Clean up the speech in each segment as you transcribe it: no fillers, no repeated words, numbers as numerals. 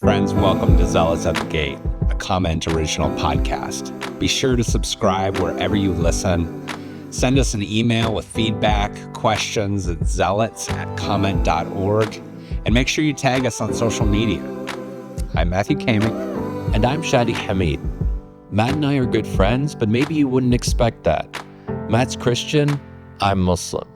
Friends, welcome to Zealots at the Gate, a Comment original podcast. Be sure to subscribe wherever you listen. Send us an email with feedback, questions at zealots@comment.org, and make sure you tag us on social media. I'm Matthew Kamick. And I'm Shadi Hamid. Matt and I are good friends, but maybe you wouldn't expect that. Matt's Christian, I'm Muslim.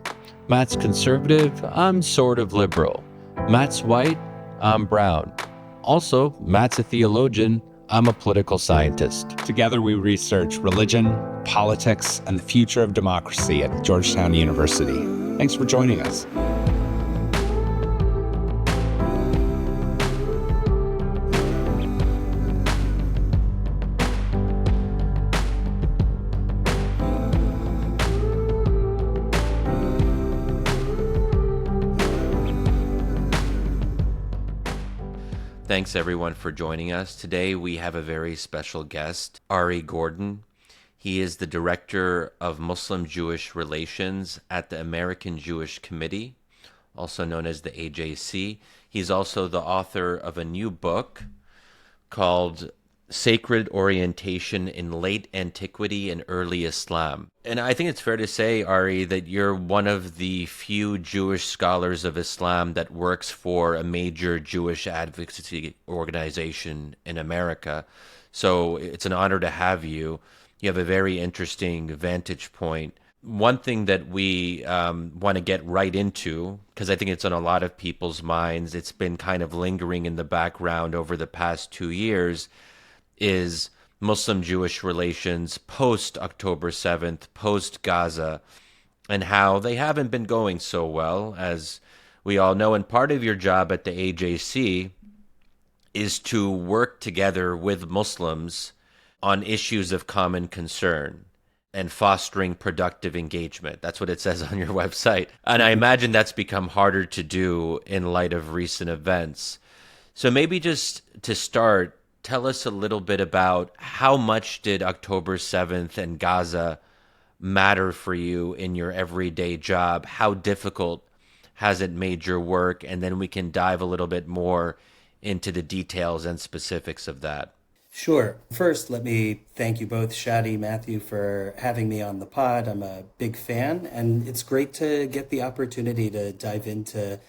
Matt's conservative, I'm sort of liberal. Matt's white, I'm brown. Also, Matt's a theologian, I'm a political scientist. Together we research religion, politics, and the future of democracy at Georgetown University. Thanks for joining us. Thanks everyone for joining us. Today we have a very special guest, Ari Gordon. He is the Director of Muslim-Jewish Relations at the American Jewish Committee, also known as the AJC. He's also the author of a new book called Sacred Orientation in Late Antiquity and Early Islam. And I think it's fair to say, Ari, that you're one of the few Jewish scholars of Islam that works for a major Jewish advocacy organization in America. So it's an honor to have you. You have a very interesting vantage point. One thing that we want to get right into, because I think it's on a lot of people's minds, it's been kind of lingering in the background over the past 2 years, is Muslim-Jewish relations post-October 7th, post-Gaza, and how they haven't been going so well, as we all know. And part of your job at the AJC is to work together with Muslims on issues of common concern and fostering productive engagement. That's what it says on your website. And I imagine that's become harder to do in light of recent events. So maybe just to start, tell us a little bit about how much did October 7th and Gaza matter for you in your everyday job? How difficult has it made your work? And then we can dive a little bit more into the details and specifics of that. Sure. First, let me thank you both, Shadi, Matthew, for having me on the pod. I'm a big fan, and it's great to get the opportunity to dive into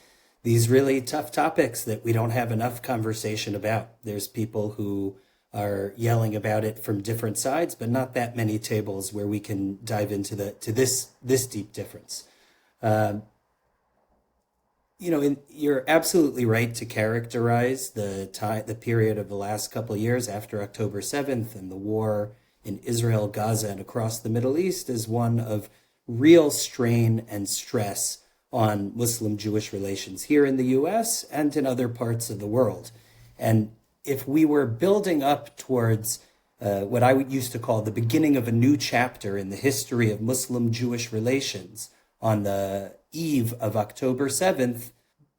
these really tough topics that we don't have enough conversation about. There's people who are yelling about it from different sides, but not that many tables where we can dive into this deep difference. You're absolutely right to characterize the period of the last couple of years after October 7th and the war in Israel, Gaza, and across the Middle East as one of real strain and stress on Muslim-Jewish relations here in the U.S. and in other parts of the world. And if we were building up towards what I used to call the beginning of a new chapter in the history of Muslim-Jewish relations on the eve of October 7th,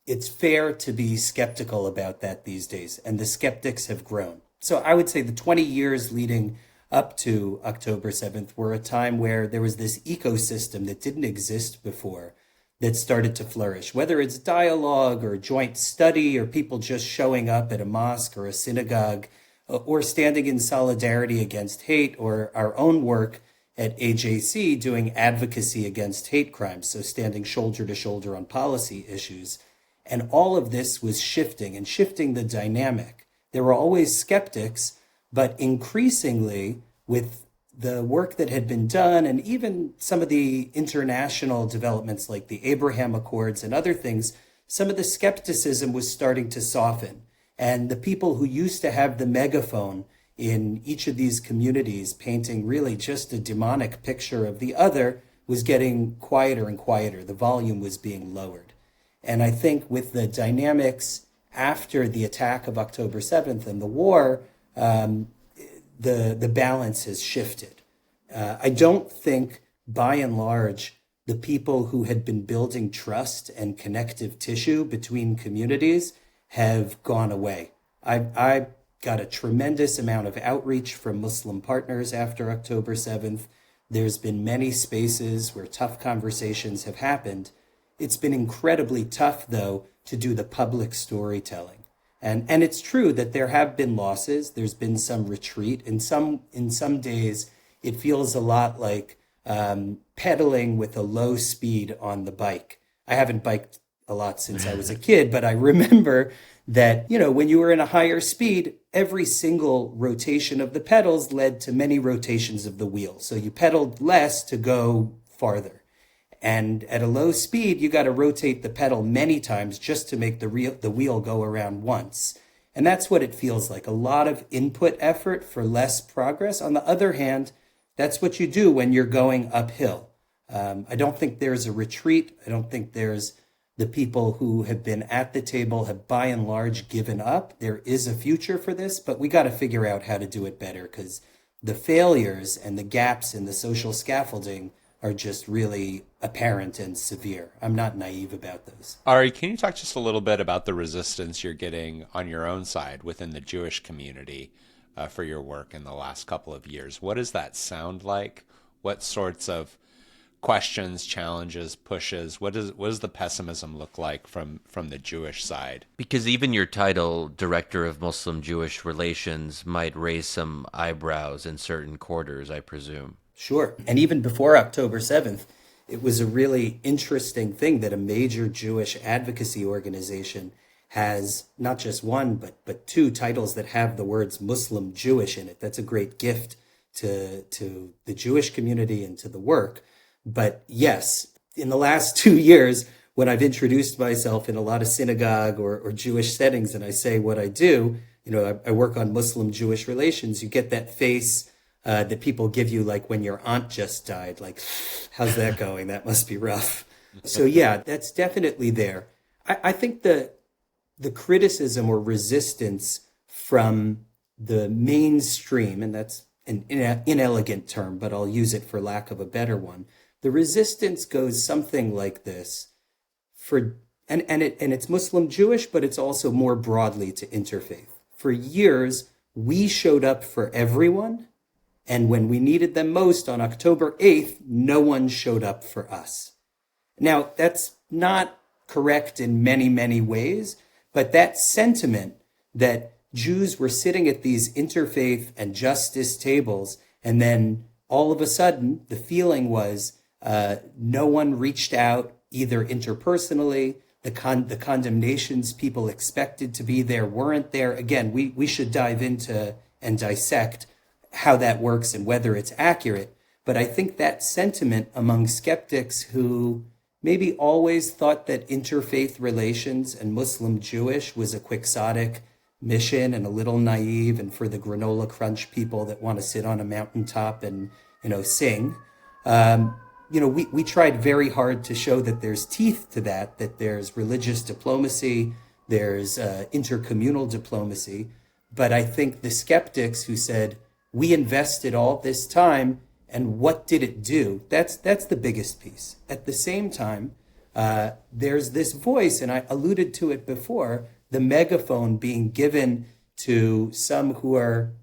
it's fair to be skeptical about that these days, and the skeptics have grown. So I would say the 20 years leading up to October 7th were a time where there was this ecosystem that didn't exist before that started to flourish, whether it's dialogue or joint study or people just showing up at a mosque or a synagogue or standing in solidarity against hate, or our own work at AJC doing advocacy against hate crimes, so standing shoulder to shoulder on policy issues. And all of this was shifting the dynamic. There were always skeptics, but increasingly with the work that had been done and even some of the international developments like the Abraham Accords and other things, some of the skepticism was starting to soften. And the people who used to have the megaphone in each of these communities painting really just a demonic picture of the other was getting quieter and quieter. The volume was being lowered. And I think with the dynamics after the attack of October 7th and the war, the balance has shifted. I don't think, by and large, the people who had been building trust and connective tissue between communities have gone away. I got a tremendous amount of outreach from Muslim partners after October 7th. There's been many spaces where tough conversations have happened. It's been incredibly tough, though, to do the public storytelling. And it's true that there have been losses. There's been some retreat. In some days, it feels a lot like pedaling with a low speed on the bike. I haven't biked a lot since I was a kid, but I remember that, when you were in a higher speed, every single rotation of the pedals led to many rotations of the wheel. So you pedaled less to go farther. And at a low speed, you got to rotate the pedal many times just to make the wheel go around once. And that's what it feels like. A lot of input effort for less progress. On the other hand, that's what you do when you're going uphill. I don't think there's a retreat. I don't think there's the people who have been at the table have by and large given up. There is a future for this, but we got to figure out how to do it better, because the failures and the gaps in the social scaffolding are just really apparent and severe. I'm not naive about those. Ari, can you talk just a little bit about the resistance you're getting on your own side within the Jewish community for your work in the last couple of years? What does that sound like? What sorts of questions, challenges, pushes? What does the pessimism look like from the Jewish side? Because even your title, Director of Muslim-Jewish Relations, might raise some eyebrows in certain quarters, I presume. Sure. And even before October 7th, it was a really interesting thing that a major Jewish advocacy organization has not just one, but two titles that have the words Muslim Jewish in it. That's a great gift to the Jewish community and to the work. But yes, in the last 2 years, when I've introduced myself in a lot of synagogue or Jewish settings and I say what I do, I work on Muslim-Jewish relations, you get that face that people give you, like when your aunt just died, like, how's that going? That must be rough. So yeah, that's definitely there. I think the criticism or resistance from the mainstream, and that's an inelegant term, but I'll use it for lack of a better one. The resistance goes something like this, and it's Muslim Jewish, but it's also more broadly to interfaith. For years, we showed up for everyone, and when we needed them most on October 8th, no one showed up for us. Now, that's not correct in many, many ways, but that sentiment that Jews were sitting at these interfaith and justice tables, and then all of a sudden, the feeling was no one reached out either interpersonally, the condemnations people expected to be there weren't there. Again, we should dive into and dissect how that works and whether it's accurate. But I think that sentiment among skeptics who maybe always thought that interfaith relations and Muslim-Jewish was a quixotic mission and a little naive and for the granola crunch people that want to sit on a mountaintop and, sing. We tried very hard to show that there's teeth to that there's religious diplomacy, there's intercommunal diplomacy. But I think the skeptics who said, we invested all this time, and what did it do? That's the biggest piece. At the same time, there's this voice, and I alluded to it before, the megaphone being given to some who are,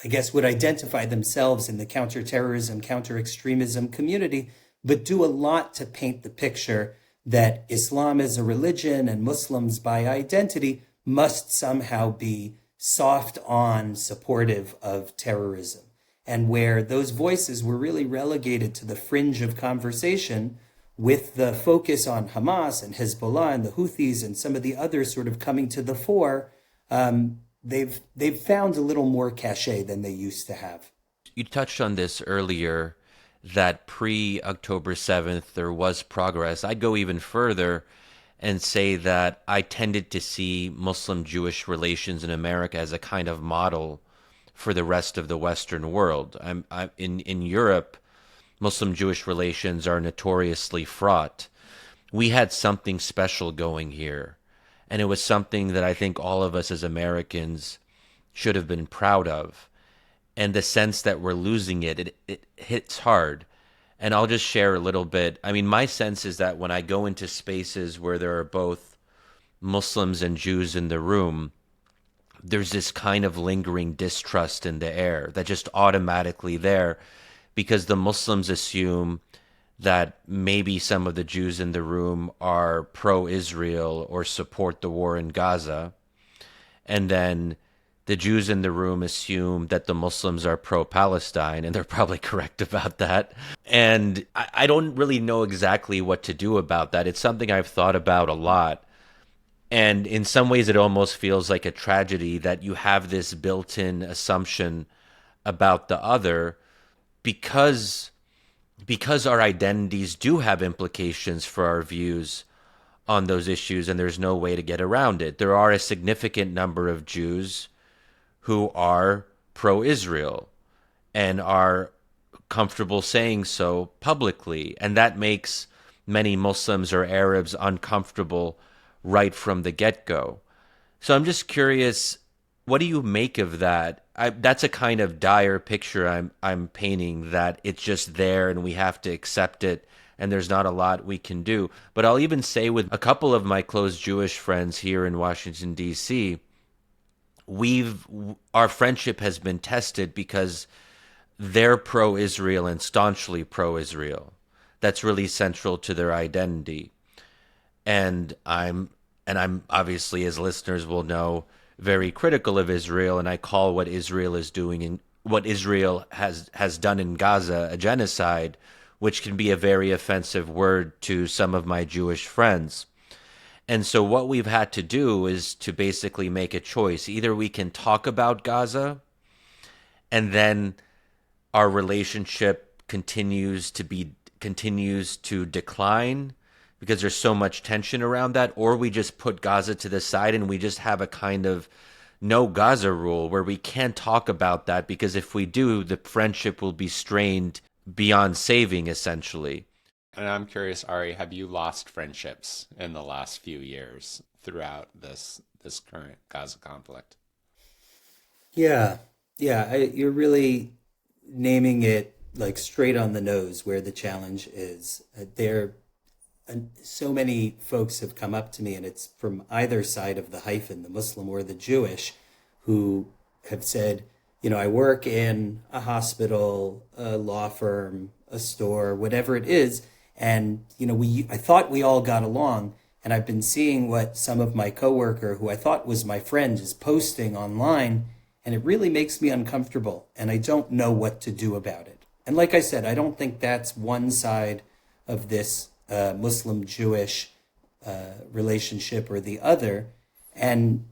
I guess, would identify themselves in the counterterrorism, counter-extremism community, but do a lot to paint the picture that Islam as a religion and Muslims by identity must somehow be soft on supportive of terrorism. And where those voices were really relegated to the fringe of conversation, with the focus on Hamas and Hezbollah and the Houthis and some of the others sort of coming to the fore, they've found a little more cachet than they used to have. You touched on this earlier, that pre-October 7th there was progress. I'd go even further and say that I tended to see Muslim-Jewish relations in America as a kind of model for the rest of the Western world. In Europe, Muslim-Jewish relations are notoriously fraught. We had something special going here, and it was something that I think all of us as Americans should have been proud of. And the sense that we're losing it hits hard. And I'll just share a little bit. I mean, my sense is that when I go into spaces where there are both Muslims and Jews in the room, there's this kind of lingering distrust in the air that just automatically there, because the Muslims assume that maybe some of the Jews in the room are pro-Israel or support the war in Gaza. And then the Jews in the room assume that the Muslims are pro-Palestine, and they're probably correct about that. And I don't really know exactly what to do about that. It's something I've thought about a lot. And in some ways, it almost feels like a tragedy that you have this built-in assumption about the other because our identities do have implications for our views on those issues, and there's no way to get around it. There are a significant number of Jews who are pro-Israel and are comfortable saying so publicly, and that makes many Muslims or Arabs uncomfortable right from the get-go. So I'm just curious, what do you make of that? That's a kind of dire picture I'm painting, that it's just there and we have to accept it and there's not a lot we can do. But I'll even say, with a couple of my close Jewish friends here in Washington, D.C., our friendship has been tested because they're pro-Israel and staunchly pro-Israel. That's really central to their identity. And I'm obviously, as listeners will know, very critical of Israel, and I call what Israel is doing and what Israel has done in Gaza a genocide, which can be a very offensive word to some of my Jewish friends. And so what we've had to do is to basically make a choice. Either we can talk about Gaza, and then our relationship continues to decline because there's so much tension around that, or we just put Gaza to the side and we just have a kind of no Gaza rule where we can't talk about that, because if we do, the friendship will be strained beyond saving, essentially. And I'm curious, Ari, have you lost friendships in the last few years throughout this current Gaza conflict? Yeah, you're really naming it like straight on the nose where the challenge is. So many folks have come up to me, and it's from either side of the hyphen, the Muslim or the Jewish, who have said, I work in a hospital, a law firm, a store, whatever it is, and I thought we all got along, and I've been seeing what some of my coworker, who I thought was my friend, is posting online, and it really makes me uncomfortable, and I don't know what to do about it. And like I said, I don't think that's one side of this Muslim-Jewish relationship or the other, and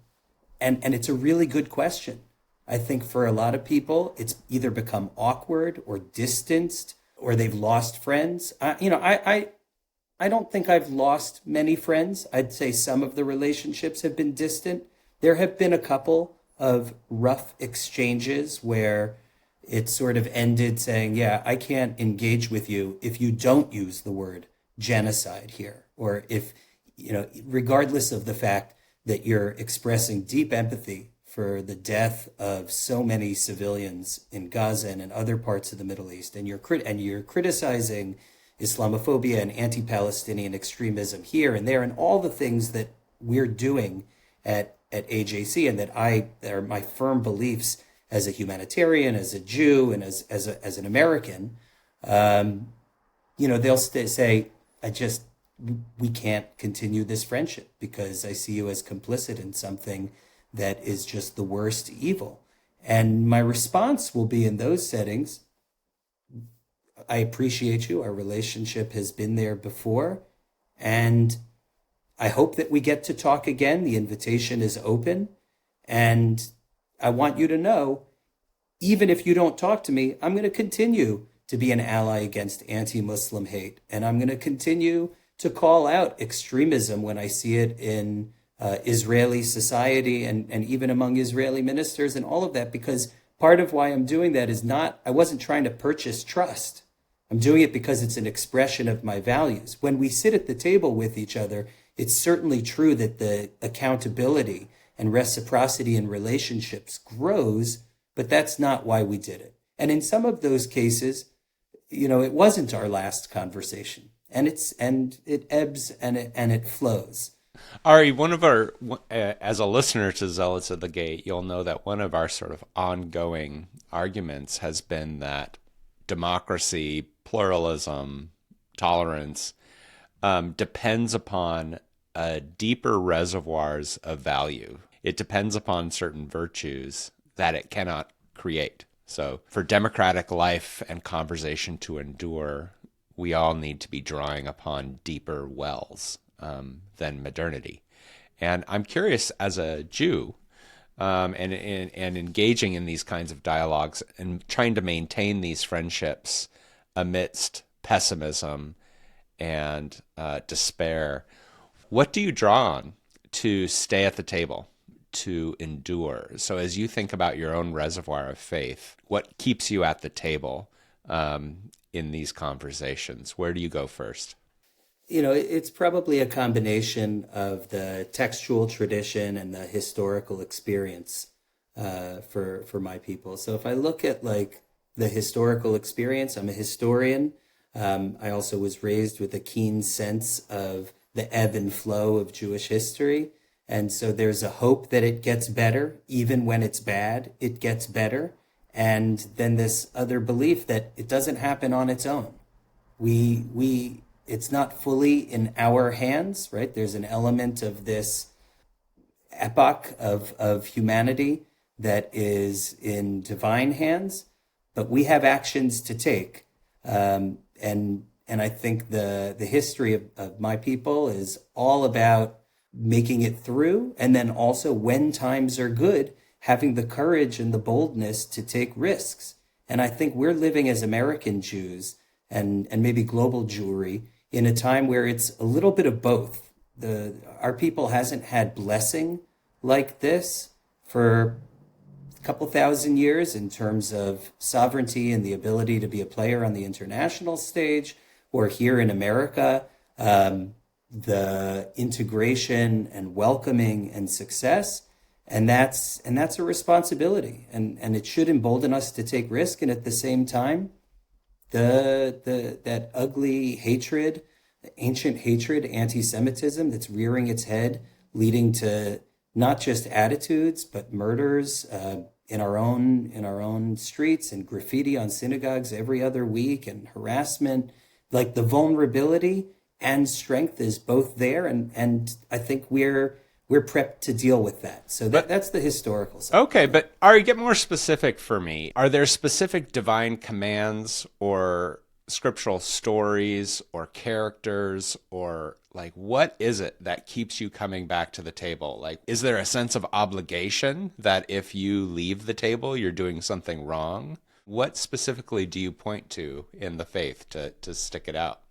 it's a really good question. I think for a lot of people, it's either become awkward or distanced, or they've lost friends. I don't think I've lost many friends. I'd say some of the relationships have been distant. There have been a couple of rough exchanges where it sort of ended saying, yeah, I can't engage with you if you don't use the word genocide here, or if, regardless of the fact that you're expressing deep empathy for the death of so many civilians in Gaza and in other parts of the Middle East, and you're criticizing Islamophobia and anti-Palestinian extremism here and there, and all the things that we're doing at AJC, and that are my firm beliefs as a humanitarian, as a Jew, and as an American. They'll say, we can't continue this friendship because I see you as complicit in something that is just the worst evil. And my response will be, in those settings, I appreciate you. Our relationship has been there before, and I hope that we get to talk again. The invitation is open, and I want you to know, even if you don't talk to me, I'm going to continue to be an ally against anti-Muslim hate, and I'm going to continue to call out extremism when I see it in Israeli society and even among Israeli ministers and all of that, because part of why I'm doing that is I wasn't trying to purchase trust. I'm doing it because it's an expression of my values. When we sit at the table with each other, it's certainly true that the accountability and reciprocity in relationships grows, but that's not why we did it. And in some of those cases, it wasn't our last conversation, and it ebbs and it flows. Ari, as a listener to Zealots of the Gate, you'll know that one of our sort of ongoing arguments has been that democracy, pluralism, tolerance depends upon deeper reservoirs of value. it depends upon certain virtues that it cannot create. So for democratic life and conversation to endure, we all need to be drawing upon deeper wells than modernity. And I'm curious, as a Jew, and engaging in these kinds of dialogues and trying to maintain these friendships amidst pessimism and despair, what do you draw on to stay at the table, to endure? So as you think about your own reservoir of faith, what keeps you at the table in these conversations? Where do you go first? It's probably a combination of the textual tradition and the historical experience for my people. So if I look at like the historical experience, I'm a historian. I also was raised with a keen sense of the ebb and flow of Jewish history. And so there's a hope that it gets better, even when it's bad, it gets better. And then this other belief that it doesn't happen on its own. It's not fully in our hands, right? There's an element of this epoch of humanity that is in divine hands, but we have actions to take. And I think the history of my people is all about making it through, and then also when times are good, having the courage and the boldness to take risks. And I think we're living as American Jews and maybe global Jewry in a time where it's a little bit of both. Our people hasn't had blessing like this for a couple thousand years in terms of sovereignty and the ability to be a player on the international stage, or here in America, the integration and welcoming and success. And that's a responsibility. And it should embolden us to take risk. And at the same time, that ugly hatred, ancient hatred, anti-Semitism that's rearing its head, leading to not just attitudes but murders in our own streets, and graffiti on synagogues every other week, and harassment. Like, the vulnerability and strength is both there, and I think we're prepped to deal with that. So that's the historical side. Okay, but Ari, get more specific for me. Are there specific divine commands or scriptural stories or characters, or like, what is it that keeps you coming back to the table? Like, is there a sense of obligation that if you leave the table, you're doing something wrong? What specifically do you point to in the faith to stick it out?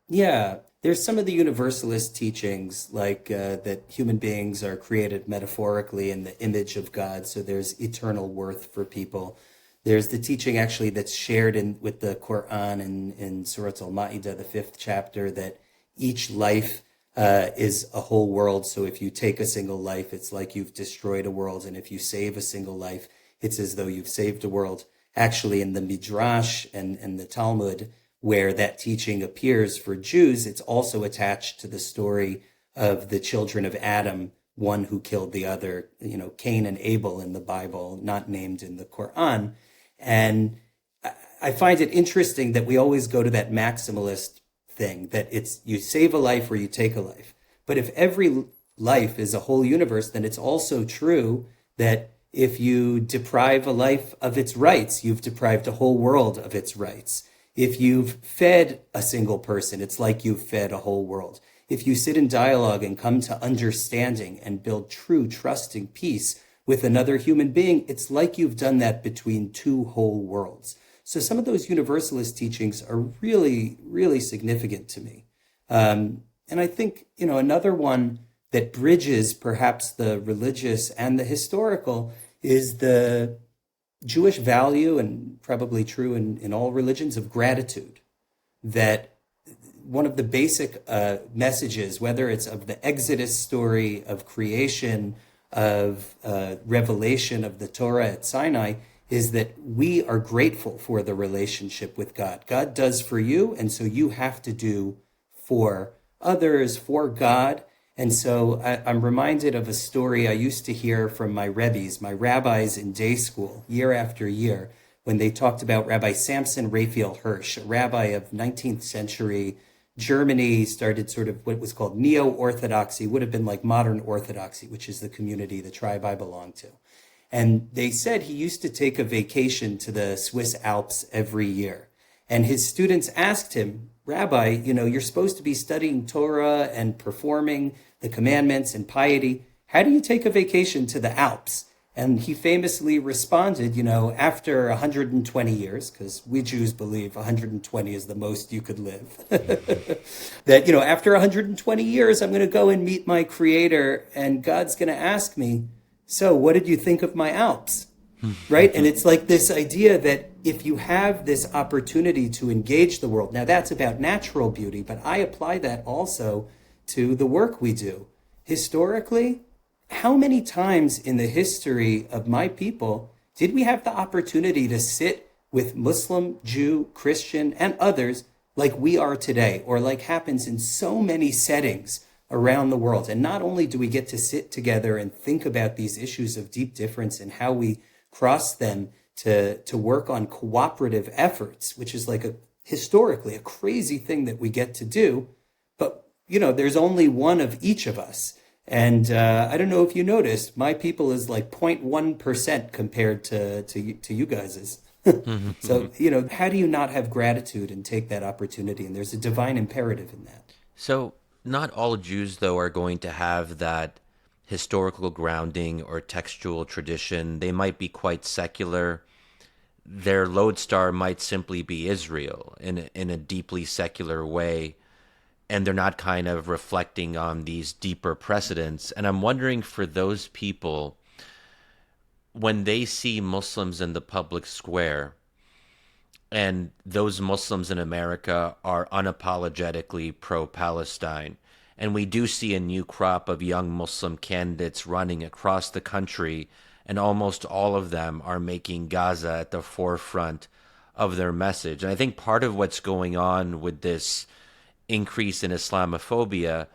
Yeah, there's some of the universalist teachings, like that human beings are created metaphorically in the image of God, so there's eternal worth for people. There's the teaching actually that's shared with the Quran in Surah Al-Ma'idah, the 5th chapter, that each life is a whole world. So if you take a single life, it's like you've destroyed a world. And if you save a single life, it's as though you've saved a world. Actually, in the Midrash and the Talmud, where that teaching appears for Jews, it's also attached to the story of the children of Adam, one who killed the other, Cain and Abel in the Bible, not named in the Quran. And I find it interesting that we always go to that maximalist thing, that it's you save a life or you take a life. But if every life is a whole universe, then it's also true that if you deprive a life of its rights, you've deprived a whole world of its rights. If you've fed a single person, it's like you've fed a whole world. If you sit in dialogue and come to understanding and build true, trusting peace with another human being, it's like you've done that between two whole worlds. So some of those universalist teachings are really, really significant to me. And I think, another one that bridges perhaps the religious and the historical is the Jewish value, and probably true in all religions, of gratitude. That one of the basic messages, whether it's of the Exodus story, of creation, of revelation of the Torah at Sinai, is that we are grateful for the relationship with God. God does for you, and so you have to do for others, for God. And so I'm reminded of a story I used to hear from my rebbes, my rabbis in day school, year after year, when they talked about Rabbi Samson Raphael Hirsch, a rabbi of 19th century Germany started sort of what was called neo-Orthodoxy, would have been like modern Orthodoxy, which is the community, the tribe I belong to. And they said he used to take a vacation to the Swiss Alps every year. And his students asked him, Rabbi, you're supposed to be studying Torah and performing the commandments and piety. How do you take a vacation to the Alps? And he famously responded, after 120 years, because we Jews believe 120 is the most you could live, that, after 120 years, I'm going to go and meet my creator and God's going to ask me, so what did you think of my Alps? Right? And it's like this idea that if you have this opportunity to engage the world, now that's about natural beauty, but I apply that also to the work we do. Historically, how many times in the history of my people did we have the opportunity to sit with Muslim, Jew, Christian, and others like we are today, or like happens in so many settings around the world? And not only do we get to sit together and think about these issues of deep difference and how we cross them to work on cooperative efforts, which is like historically a crazy thing that we get to do. But, there's only one of each of us. And I don't know if you noticed, my people is like 0.1% compared to you guys's. So, how do you not have gratitude and take that opportunity? And there's a divine imperative in that. So not all Jews, though, are going to have that historical grounding or textual tradition. They might be quite secular. Their lodestar might simply be Israel in a deeply secular way, and they're not kind of reflecting on these deeper precedents. And I'm wondering, for those people, when they see Muslims in the public square, and those Muslims in America are unapologetically pro-Palestine, and we do see a new crop of young Muslim candidates running across the country, and almost all of them are making Gaza at the forefront of their message. And I think part of what's going on with this increase in Islamophobia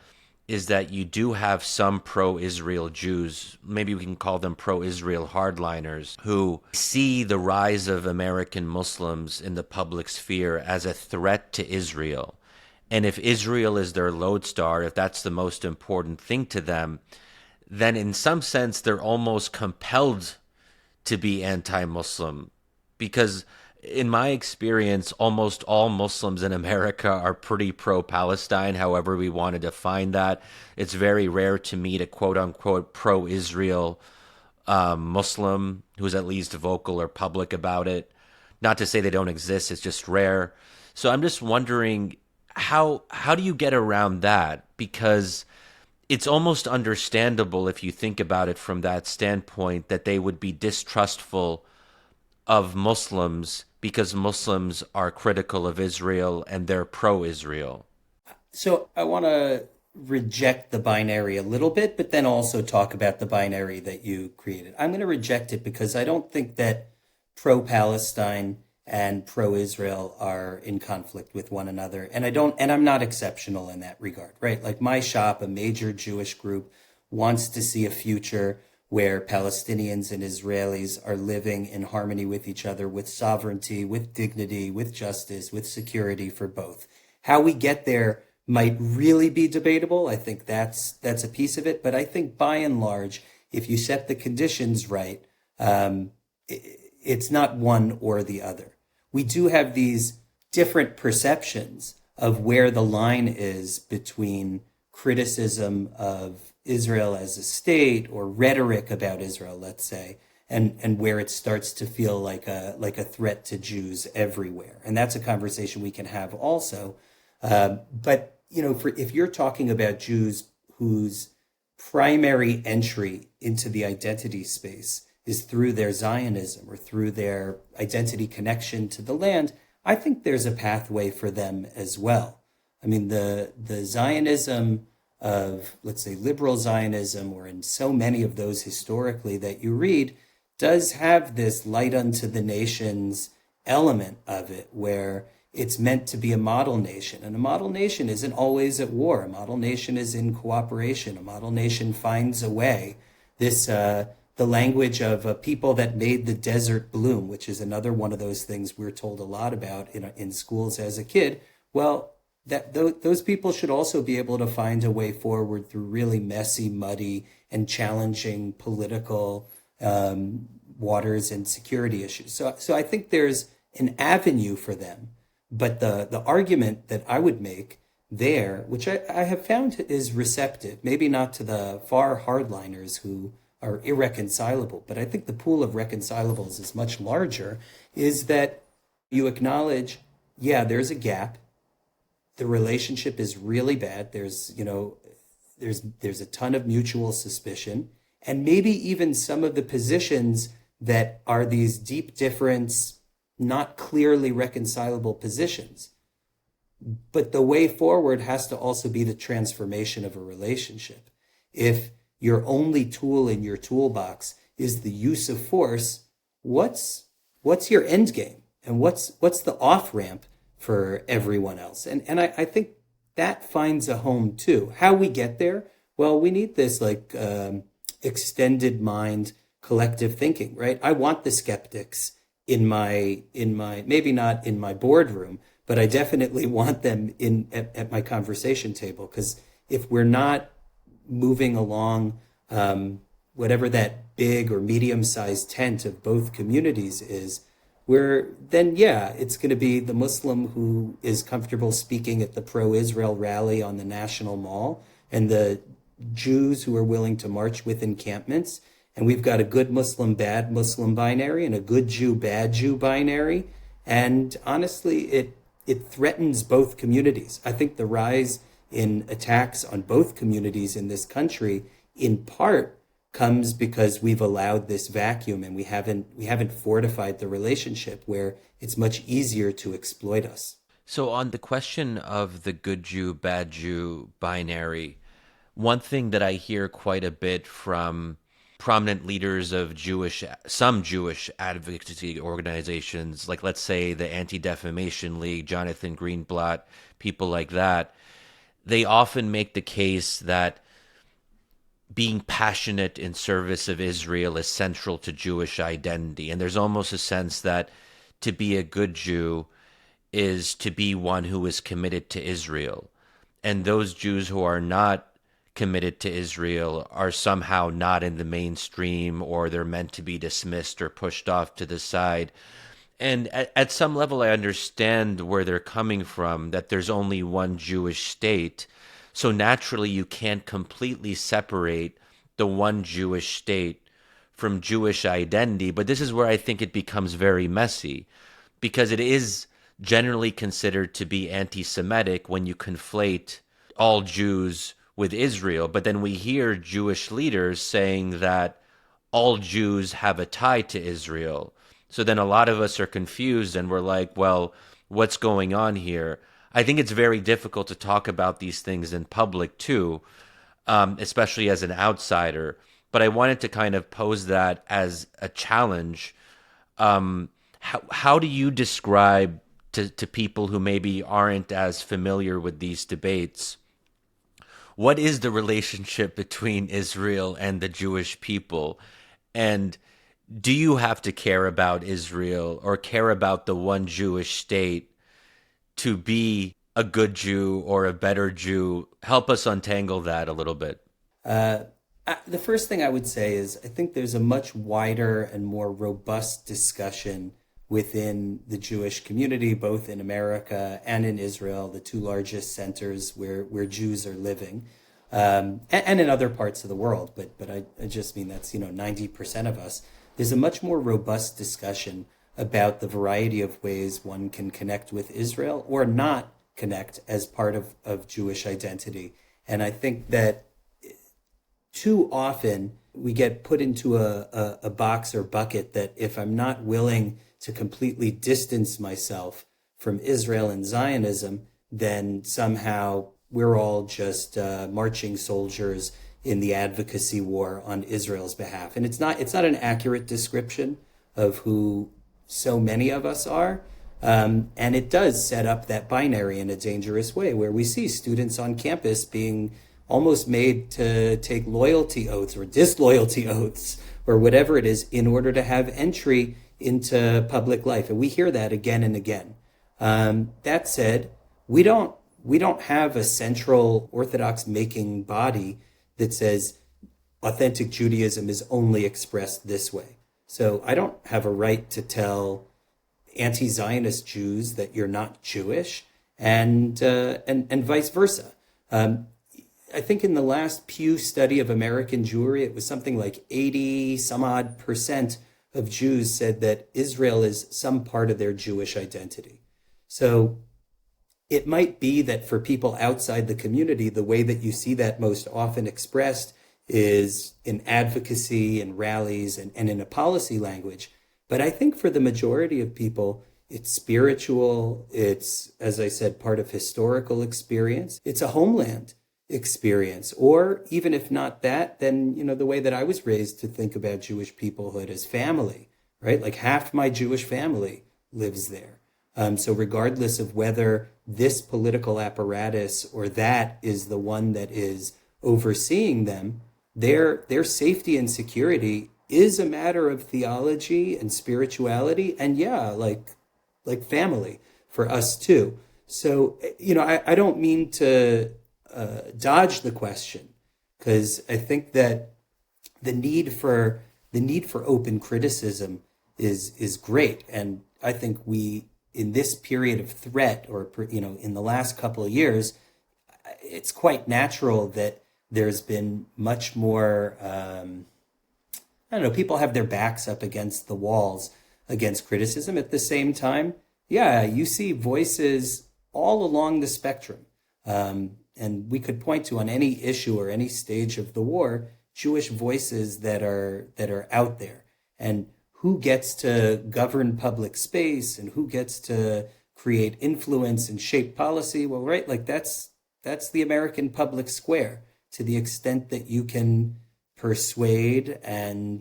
is that you do have some pro-Israel Jews, maybe we can call them pro-Israel hardliners, who see the rise of American Muslims in the public sphere as a threat to Israel. And if Israel is their lodestar, if that's the most important thing to them, then in some sense they're almost compelled to be anti-Muslim. Because in my experience, almost all Muslims in America are pretty pro-Palestine, however we want to define that. It's very rare to meet a quote-unquote pro-Israel Muslim who's at least vocal or public about it. Not to say they don't exist, it's just rare. So I'm just wondering, how do you get around that? Because it's almost understandable, if you think about it from that standpoint, that they would be distrustful of Muslims because Muslims are critical of Israel and they're pro-Israel. So I want to reject the binary a little bit, but then also talk about the binary that you created. I'm going to reject it because I don't think that pro-Palestine and pro-Israel are in conflict with one another. And I'm not exceptional in that regard, right? Like my shop, a major Jewish group, wants to see a future where Palestinians and Israelis are living in harmony with each other, with sovereignty, with dignity, with justice, with security for both. How we get there might really be debatable. I think that's a piece of it. But I think by and large, if you set the conditions right, it's not one or the other. We do have these different perceptions of where the line is between criticism of Israel as a state or rhetoric about Israel, let's say, and where it starts to feel like a threat to Jews everywhere. And that's a conversation we can have also. But if you're talking about Jews whose primary entry into the identity space is through their Zionism or through their identity connection to the land, I think there's a pathway for them as well. I mean, the Zionism of, let's say, liberal Zionism, or in so many of those historically that you read, does have this light unto the nations element of it, where it's meant to be a model nation. And a model nation isn't always at war. A model nation is in cooperation. A model nation finds a way. The language of a people that made the desert bloom, which is another one of those things we're told a lot about in schools as a kid. Well, those people should also be able to find a way forward through really messy, muddy, and challenging political waters and security issues. So I think there's an avenue for them. But the argument that I would make there, which I have found is receptive, maybe not to the far hardliners who are irreconcilable, but I think the pool of reconcilables is much larger, is that you acknowledge, yeah, there's a gap. The relationship is really bad. There's a ton of mutual suspicion, and maybe even some of the positions that are these deep difference, not clearly reconcilable positions. But the way forward has to also be the transformation of a relationship. If your only tool in your toolbox is the use of force, what's your end game? And what's the off ramp for everyone else? And I think that finds a home too. How we get there? Well, we need this extended mind, collective thinking, right? I want the skeptics in my maybe not in my boardroom, but I definitely want them at my conversation table, because if we're not moving along whatever that big or medium-sized tent of both communities is, it's going to be the Muslim who is comfortable speaking at the pro-Israel rally on the National Mall, and the Jews who are willing to march with encampments. And we've got a good Muslim, bad Muslim binary, and a good Jew, bad Jew binary. And honestly, it threatens both communities. I think the rise in attacks on both communities in this country, in part, comes because we've allowed this vacuum, and we haven't fortified the relationship where it's much easier to exploit us. So on the question of the good Jew, bad Jew binary, one thing that I hear quite a bit from prominent leaders of some Jewish advocacy organizations, like let's say the Anti-Defamation League, Jonathan Greenblatt, people like that, they often make the case that being passionate in service of Israel is central to Jewish identity. And there's almost a sense that to be a good Jew is to be one who is committed to Israel. And those Jews who are not committed to Israel are somehow not in the mainstream, or they're meant to be dismissed or pushed off to the side. And at some level, I understand where they're coming from, that there's only one Jewish state. So naturally, you can't completely separate the one Jewish state from Jewish identity. But this is where I think it becomes very messy, because it is generally considered to be anti-Semitic when you conflate all Jews with Israel. But then we hear Jewish leaders saying that all Jews have a tie to Israel. So then a lot of us are confused, and we're like, well, what's going on here? I think it's very difficult to talk about these things in public too, especially as an outsider. But I wanted to kind of pose that as a challenge. How do you describe to people who maybe aren't as familiar with these debates, what is the relationship between Israel and the Jewish people? And do you have to care about Israel or care about the one Jewish state to be a good Jew or a better Jew? Help us untangle that a little bit. The first thing I would say is I think there's a much wider and more robust discussion within the Jewish community, both in America and in Israel, the two largest centers where Jews are living, and in other parts of the world. But I just mean that's 90% of us. There's a much more robust discussion about the variety of ways one can connect with Israel or not connect as part of Jewish identity. And I think that too often we get put into a box or bucket that if I'm not willing to completely distance myself from Israel and Zionism, then somehow we're all just marching soldiers in the advocacy war on Israel's behalf. And it's not an accurate description of who so many of us are. And it does set up that binary in a dangerous way, where we see students on campus being almost made to take loyalty oaths or disloyalty oaths or whatever it is in order to have entry into public life. And we hear that again and again. That said, we don't we don't have a central Orthodox making body that says authentic Judaism is only expressed this way. So I don't have a right to tell anti-Zionist Jews that you're not Jewish, and vice versa. I think in the last Pew study of American Jewry, it was something like 80 some odd percent of Jews said that Israel is some part of their Jewish identity. So it might be that for people outside the community, the way that you see that most often expressed is in advocacy and rallies and in a policy language. But I think for the majority of people, it's spiritual. It's, as I said, part of historical experience. It's a homeland experience. Or even if not that, then, the way that I was raised to think about Jewish peoplehood as family, right? Like half my Jewish family lives there. So regardless of whether this political apparatus or that is the one that is overseeing them, their safety and security is a matter of theology and spirituality, and like family for us too. So, I don't mean to dodge the question, because I think that the need for open criticism is great, and I think we, in this period of threat, or in the last couple of years, it's quite natural that there's been much more, people have their backs up against the walls against criticism. At the same time, you see voices all along the spectrum. And we could point to, on any issue or any stage of the war, Jewish voices that are out there. And who gets to govern public space and who gets to create influence and shape policy? Well, right, like that's the American public square. To the extent that you can persuade and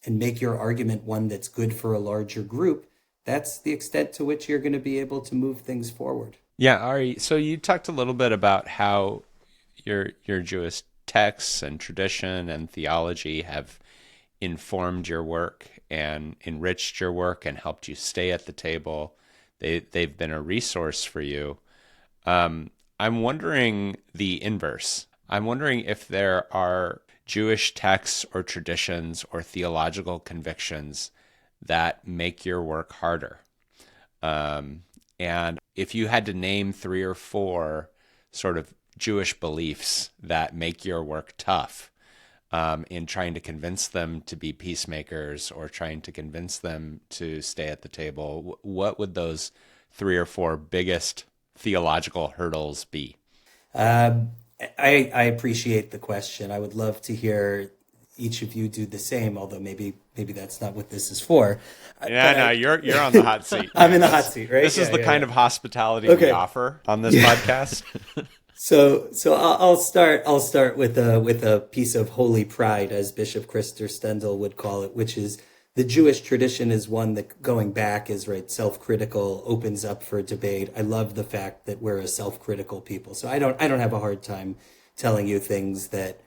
make your argument one that's good for a larger group, that's the extent to which you're going to be able to move things forward. Yeah, Ari, so you talked a little bit about how your Jewish texts and tradition and theology have informed your work and enriched your work and helped you stay at the table. They've been a resource for you. I'm wondering the inverse. I'm wondering if there are Jewish texts or traditions or theological convictions that make your work harder. And if you had to name 3 or 4 sort of Jewish beliefs that make your work tough, in trying to convince them to be peacemakers or trying to convince them to stay at the table, what would those 3 or 4 biggest theological hurdles be? I appreciate the question. I would love to hear each of you do the same, although maybe that's not what this is for. You're on the hot seat. I'm in the hot seat, right? This is the kind of hospitality we offer on this podcast. So I'll start with a piece of holy pride, as Bishop Krister Stendhal would call it, which is the Jewish tradition is one that, going back, is right, self-critical, opens up for debate. I love the fact that we're a self-critical people, so I don't have a hard time telling you things that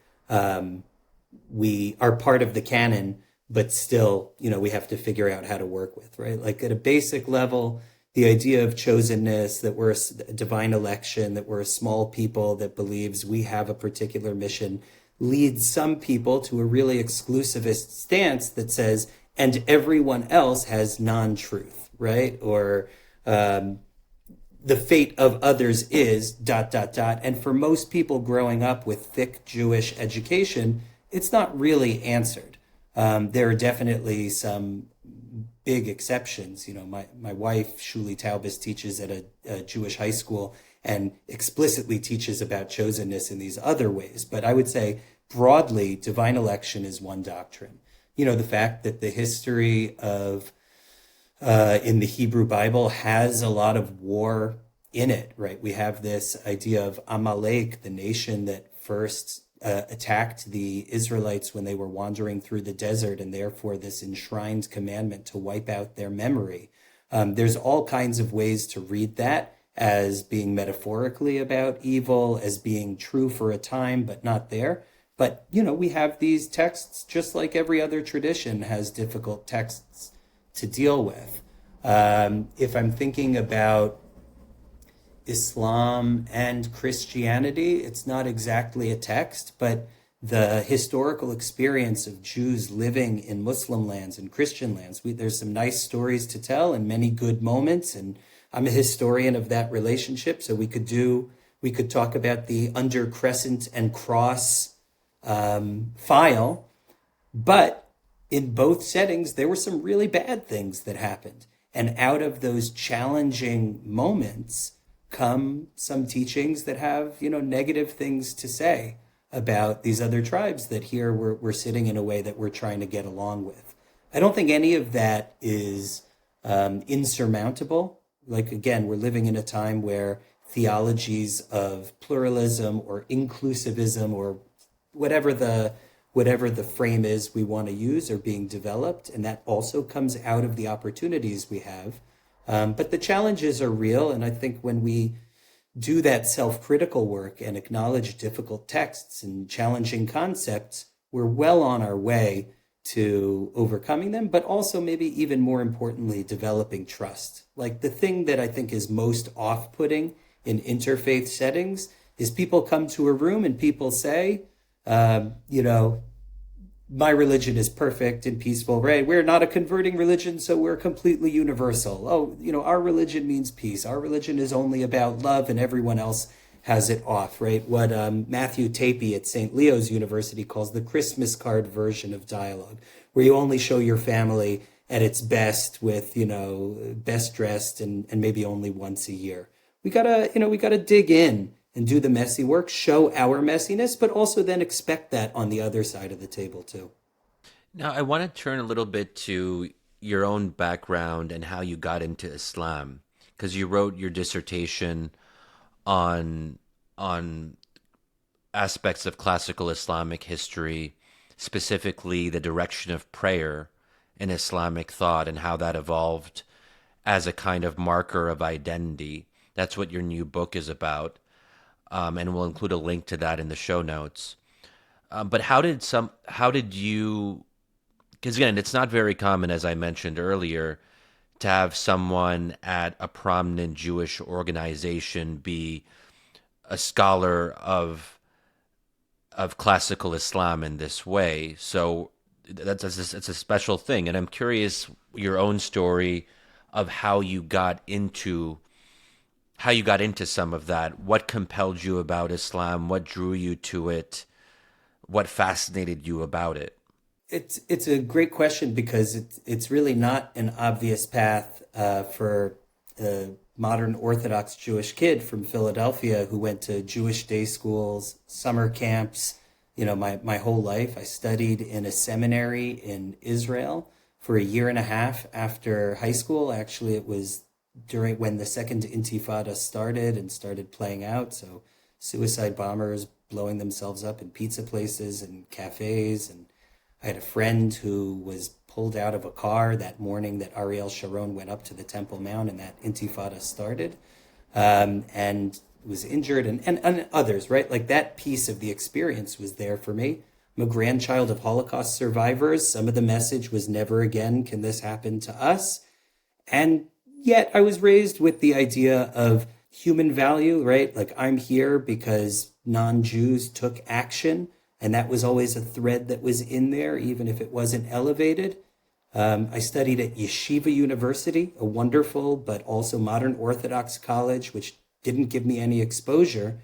we are part of the canon, but still, we have to figure out how to work with, right? Like at a basic level, the idea of chosenness, that we're a divine election, that we're a small people that believes we have a particular mission, leads some people to a really exclusivist stance that says, and everyone else has non-truth, right? Or the fate of others is ... And for most people growing up with thick Jewish education, it's not really answered. There are definitely some big exceptions. My wife, Shuli Taubes, teaches at a Jewish high school and explicitly teaches about chosenness in these other ways. But I would say broadly, divine election is one doctrine. The fact that the history of in the Hebrew Bible has a lot of war in it, right? We have this idea of Amalek, the nation that first attacked the Israelites when they were wandering through the desert, and therefore this enshrined commandment to wipe out their memory. There's all kinds of ways to read that as being metaphorically about evil, as being true for a time, but not there. But, we have these texts, just like every other tradition has difficult texts to deal with. If I'm thinking about Islam and Christianity. It's not exactly a text, but the historical experience of Jews living in Muslim lands and Christian lands. There's some nice stories to tell and many good moments. And I'm a historian of that relationship, so we could talk about the under crescent and cross file. But in both settings, there were some really bad things that happened. And out of those challenging moments come some teachings that have, negative things to say about these other tribes that here we're sitting in a way that we're trying to get along with. I don't think any of that is insurmountable. Like, again, we're living in a time where theologies of pluralism or inclusivism or whatever the frame is we want to use are being developed, and that also comes out of the opportunities we have. But the challenges are real, and I think when we do that self-critical work and acknowledge difficult texts and challenging concepts, we're well on our way to overcoming them, but also maybe even more importantly, developing trust. Like, the thing that I think is most off-putting in interfaith settings is people come to a room and people say, my religion is perfect and peaceful, right? We're not a converting religion, so we're completely universal. Oh, our religion means peace. Our religion is only about love, and everyone else has it off, right? What Matthew Tapey at St. Leo's University calls the Christmas card version of dialogue, where you only show your family at its best with, best dressed and maybe only once a year. We gotta dig in and do the messy work, show our messiness, but also then expect that on the other side of the table too. Now, I want to turn a little bit to your own background and how you got into Islam, because you wrote your dissertation on aspects of classical Islamic history, specifically the direction of prayer in Islamic thought and how that evolved as a kind of marker of identity. That's what your new book is about. And we'll include a link to that in the show notes. But how did you, because again, it's not very common, as I mentioned earlier, to have someone at a prominent Jewish organization be a scholar of classical Islam in this way. So it's a special thing. And I'm curious your own story of how you got into some of that. What compelled you about Islam? What drew you to it? What fascinated you about it? It's a great question because it's really not an obvious path for a modern Orthodox Jewish kid from Philadelphia who went to Jewish day schools, summer camps. My whole life. I studied in a seminary in Israel for a year and a half after high school. Actually, it was during when the second Intifada started playing out. So suicide bombers blowing themselves up in pizza places and cafes. And I had a friend who was pulled out of a car that morning that Ariel Sharon went up to the Temple Mount and that Intifada started, and was injured, and others, right? Like, that piece of the experience was there for me. I'm a grandchild of Holocaust survivors. Some of the message was never again can this happen to us. And yet I was raised with the idea of human value, right? Like, I'm here because non-Jews took action, and that was always a thread that was in there, even if it wasn't elevated. I studied at Yeshiva University, a wonderful but also modern Orthodox college, which didn't give me any exposure.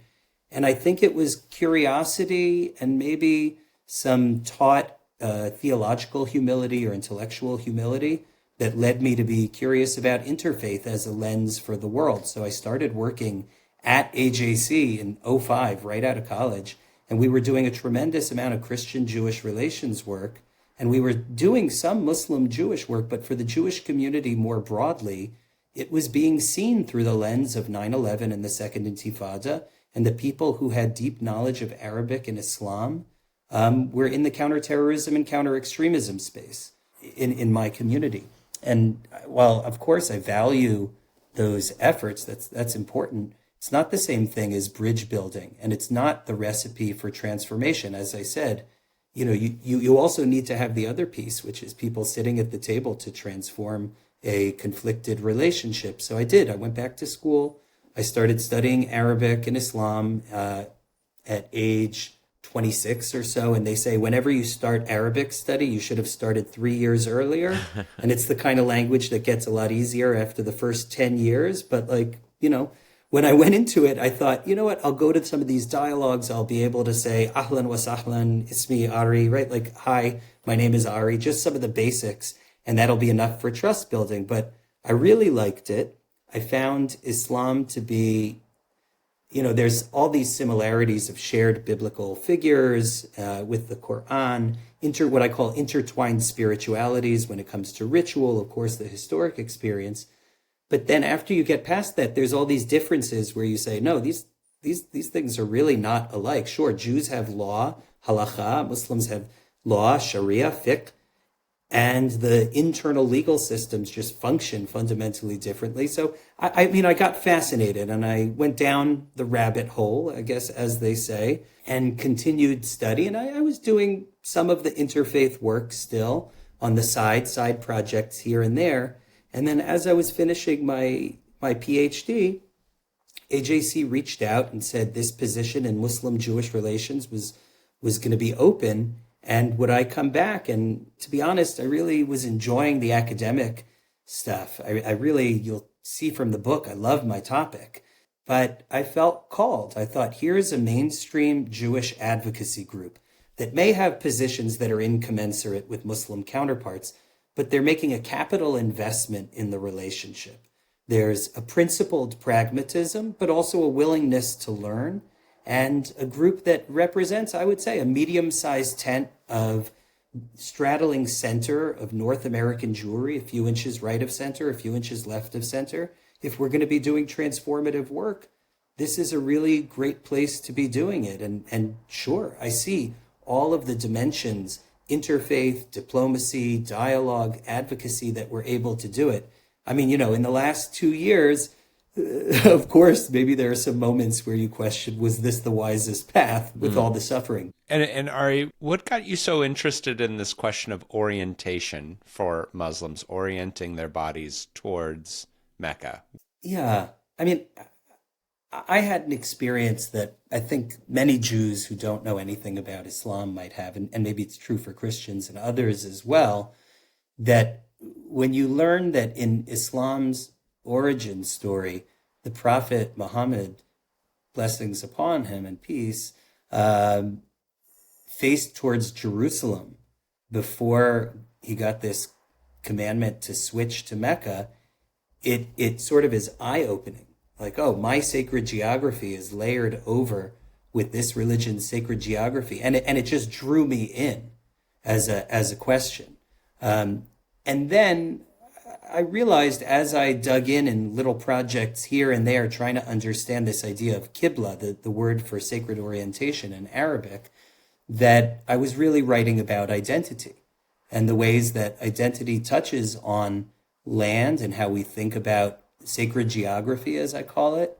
And I think it was curiosity and maybe some taught theological humility or intellectual humility that led me to be curious about interfaith as a lens for the world. So I started working at AJC in '05, right out of college, and we were doing a tremendous amount of Christian-Jewish relations work, and we were doing some Muslim-Jewish work, but for the Jewish community more broadly, it was being seen through the lens of 9/11 and the Second Intifada, and the people who had deep knowledge of Arabic and Islam were in the counterterrorism and counter-extremism space in my community. And while, of course, I value those efforts, that's important, it's not the same thing as bridge building, and it's not the recipe for transformation. As I said, you also need to have the other piece, which is people sitting at the table to transform a conflicted relationship. So I did. I went back to school. I started studying Arabic and Islam at age 26 or so. And they say whenever you start Arabic study, you should have started 3 years earlier. And it's the kind of language that gets a lot easier after the first 10 years. But like, when I went into it, I thought, you know what, I'll go to some of these dialogues. I'll be able to say, Ahlan wa sahlan, ismi Ari, right? Like, hi, my name is Ari, just some of the basics. And that'll be enough for trust building. But I really liked it. I found Islam to be, there's all these similarities of shared biblical figures with the Quran, what I call intertwined spiritualities when it comes to ritual, of course, the historic experience. But then after you get past that, there's all these differences where you say, no, these things are really not alike. Sure, Jews have law, halakha, Muslims have law, sharia, fiqh, and the internal legal systems just function fundamentally differently. So I got fascinated and I went down the rabbit hole, I guess, as they say, and continued study. And I was doing some of the interfaith work still on the side projects here and there. And then as I was finishing my PhD, AJC reached out and said this position in Muslim-Jewish relations was going to be open. And would I come back? And to be honest, I really was enjoying the academic stuff. I really, you'll see from the book, I love my topic. But I felt called. I thought, here's a mainstream Jewish advocacy group that may have positions that are incommensurate with Muslim counterparts, but they're making a capital investment in the relationship. There's a principled pragmatism, but also a willingness to learn, and a group that represents, I would say, a medium-sized tent of straddling center of North American Jewry, a few inches right of center, a few inches left of center. If we're going to be doing transformative work, this is a really great place to be doing it. And sure, I see all of the dimensions, interfaith, diplomacy, dialogue, advocacy, that we're able to do it. I mean, in the last 2 years, of course, maybe there are some moments where you question, was this the wisest path with all the suffering? And Ari, what got you so interested in this question of orientation for Muslims, orienting their bodies towards Mecca? Yeah, I mean, I had an experience that I think many Jews who don't know anything about Islam might have, and maybe it's true for Christians and others as well, that when you learn that in Islam's origin story, the Prophet Muhammad, blessings upon him and peace, faced towards Jerusalem before he got this commandment to switch to Mecca, it sort of is eye-opening. Like, oh, my sacred geography is layered over with this religion's sacred geography. And it just drew me in as a question. And then I realized as I dug in little projects here and there, trying to understand this idea of Qibla, the word for sacred orientation in Arabic, that I was really writing about identity and the ways that identity touches on land and how we think about sacred geography, as I call it,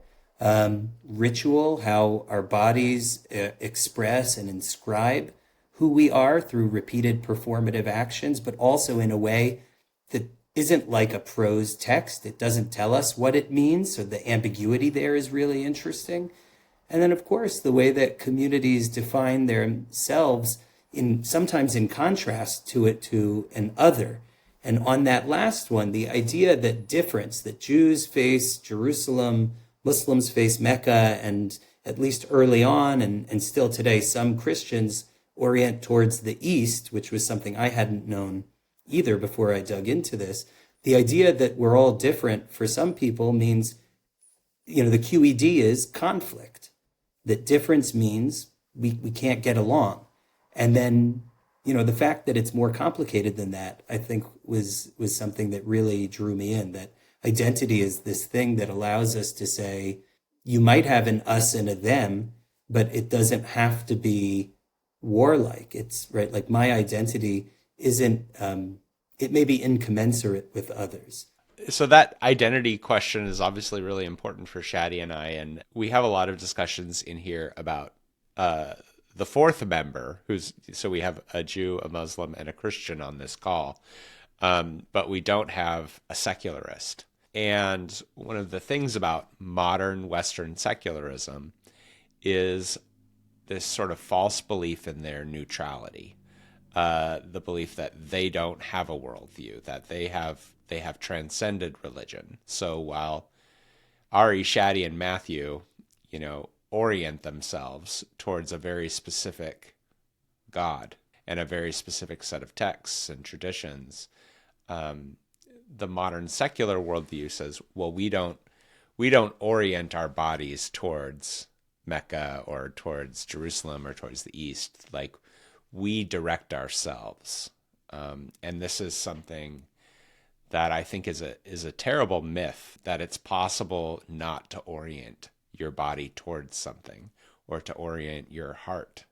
ritual, how our bodies express and inscribe who we are through repeated performative actions, but also in a way that isn't like a prose text. It doesn't tell us what it means, so the ambiguity there is really interesting. And then, of course, the way that communities define themselves sometimes in contrast to an other. And on that last one, the idea that difference, that Jews face Jerusalem, Muslims face Mecca, and at least early on, and still today, some Christians orient towards the East, which was something I hadn't known either before I dug into this. The idea that we're all different for some people means, the QED is conflict. That difference means we can't get along. And then, the fact that it's more complicated than that, I think was something that really drew me in, that identity is this thing that allows us to say, you might have an us and a them, but it doesn't have to be warlike. It's right. Like my identity isn't, it may be incommensurate with others. So that identity question is obviously really important for Shadi and I, and we have a lot of discussions in here about the fourth member, so we have a Jew, a Muslim, and a Christian on this call, but we don't have a secularist. And one of the things about modern Western secularism is this sort of false belief in their neutrality, the belief that they don't have a worldview, that they have transcended religion. So while Ari, Shadi, and Matthew, orient themselves towards a very specific God and a very specific set of texts and traditions, the modern secular worldview says, well, we don't orient our bodies towards Mecca or towards Jerusalem or towards the East. Like, we direct ourselves, and this is something that I think is a terrible myth, that it's possible not to orient your body towards something or to orient your heart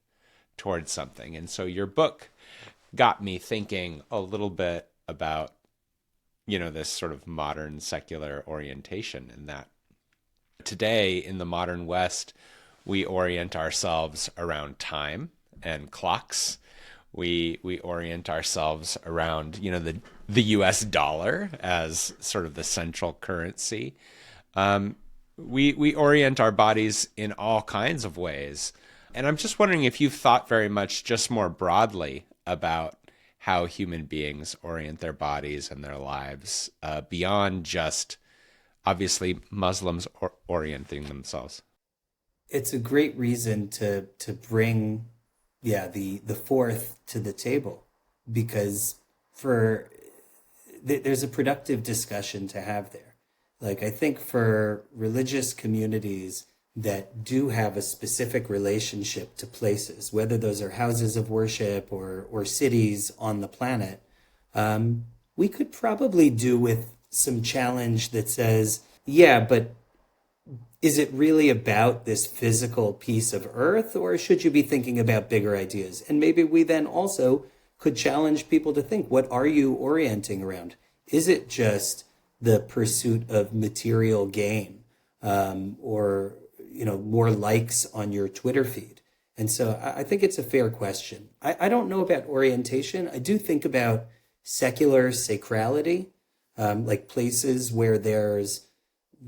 towards something. And so your book got me thinking a little bit about this sort of modern secular orientation, and that today in the modern West, we orient ourselves around time and clocks. We orient ourselves around, the US dollar as sort of the central currency. We orient our bodies in all kinds of ways. And I'm just wondering if you've thought very much just more broadly about how human beings orient their bodies and their lives, beyond just, obviously, Muslims orienting themselves. It's a great reason to bring, the fourth to the table, because there's a productive discussion to have there. Like, I think for religious communities that do have a specific relationship to places, whether those are houses of worship or cities on the planet, we could probably do with some challenge that says, yeah, but is it really about this physical piece of earth, or should you be thinking about bigger ideas? And maybe we then also could challenge people to think, what are you orienting around? Is it just the pursuit of material gain, or more likes on your Twitter feed? And so I think it's a fair question. I don't know about orientation. I do think about secular sacrality, like places where there's